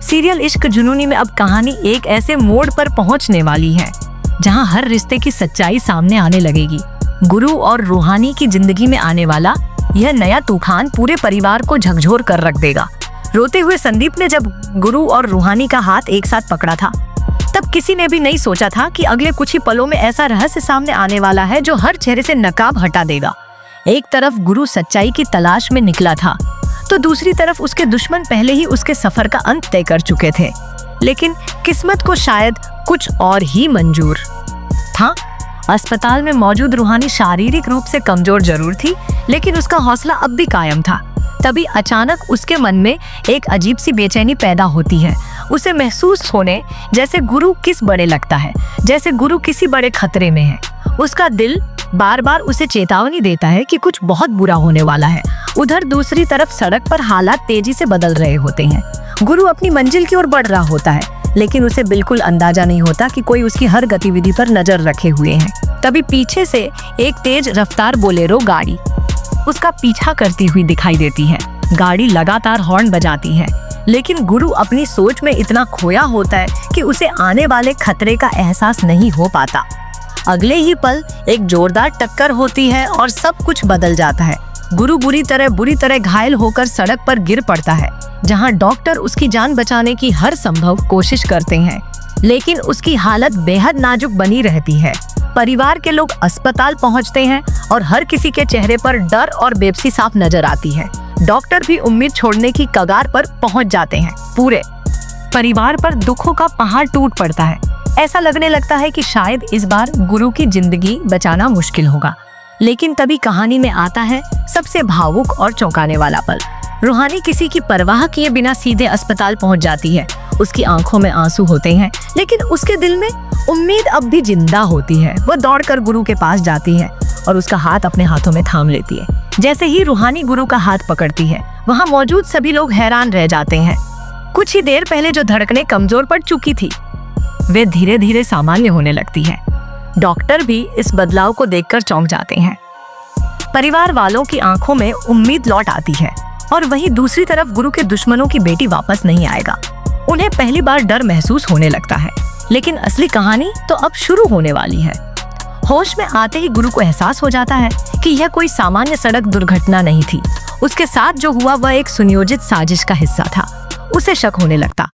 Serial इश्क जुनूनी में अब कहानी एक ऐसे मोड़ पर पहुंचने वाली है जहां हर रिश्ते की सच्चाई सामने आने लगेगी। गुरु और रूहानी की जिंदगी में आने वाला यह नया तूफान पूरे परिवार को झकझोर कर रख देगा। रोते हुए संदीप ने जब गुरु और रूहानी का हाथ एक साथ पकड़ा था, तब किसी ने भी नहीं सोचा था कि अगले कुछ ही पलों में ऐसा रहस्य सामने आने वाला है जो हर चेहरे से नकाब हटा देगा। एक तरफ गुरु सच्चाई की तलाश में निकला था, तो दूसरी तरफ उसके दुश्मन पहले ही उसके सफर का अंत तय कर चुके थे। लेकिन किस्मत को शायद कुछ और ही मंजूर था। अस्पताल में मौजूद रूहानी शारीरिक रूप से कमजोर जरूर थी, लेकिन उसका हौसला अब भी कायम था। तभी अचानक उसके मन में एक अजीब सी बेचैनी पैदा होती है। उसे महसूस होने जैसे गुरु किस बड़े लगता है, जैसे गुरु किसी बड़े खतरे में है। उसका दिल बार बार उसे चेतावनी देता है कि कुछ बहुत बुरा होने वाला है। उधर दूसरी तरफ सड़क पर हालात तेजी से बदल रहे होते हैं। गुरु अपनी मंजिल की ओर बढ़ रहा होता है, लेकिन उसे बिल्कुल अंदाजा नहीं होता कि कोई उसकी हर गतिविधि पर नजर रखे हुए है। तभी पीछे से एक तेज रफ्तार बोलेरो गाड़ी उसका पीछा करती हुई दिखाई देती है। गाड़ी लगातार हॉर्न बजाती है, लेकिन गुरु अपनी सोच में इतना खोया होता है कि उसे आने वाले खतरे का एहसास नहीं हो पाता। अगले ही पल एक जोरदार टक्कर होती है और सब कुछ बदल जाता है। गुरु बुरी तरह घायल होकर सड़क पर गिर पड़ता है, जहां डॉक्टर उसकी जान बचाने की हर संभव कोशिश करते हैं, लेकिन उसकी हालत बेहद नाजुक बनी रहती है। परिवार के लोग अस्पताल पहुंचते हैं और हर किसी के चेहरे पर डर और बेबसी साफ नजर आती है। डॉक्टर भी उम्मीद छोड़ने की कगार पर पहुंच जाते हैं। पूरे परिवार पर दुखों का पहाड़ टूट पड़ता है। ऐसा लगने लगता है कि शायद इस बार गुरु की जिंदगी बचाना मुश्किल होगा। लेकिन तभी कहानी में आता है सबसे भावुक और चौंकाने वाला पल। रूहानी किसी की परवाह किए बिना सीधे अस्पताल पहुंच जाती है। उसकी आंखों में आंसू होते हैं, लेकिन उसके दिल में उम्मीद अब भी जिंदा होती है। वह दौड़कर गुरु के पास जाती है और उसका हाथ अपने हाथों में थाम लेती है। जैसे ही रूहानी गुरु का हाथ पकड़ती है, वहाँ मौजूद सभी लोग हैरान रह जाते हैं। कुछ ही देर पहले जो धड़कनें कमजोर पड़ चुकी थी, वे धीरे धीरे सामान्य होने लगती है। डॉक्टर भी इस बदलाव को देखकर चौंक जाते हैं। परिवार वालों की आंखों में उम्मीद लौट आती है, और वहीं दूसरी तरफ गुरु के दुश्मनों की बेटी वापस नहीं आएगा। उन्हें पहली बार डर महसूस होने लगता है, लेकिन असली कहानी तो अब शुरू होने वाली है। होश में आते ही गुरु को एहसास हो जाता है कि यह कोई सामान्य सड़क दुर्घटना नहीं थी। उसके साथ जो हुआ वह एक सुनियोजित साजिश का हिस्सा था। उसे शक होने लगता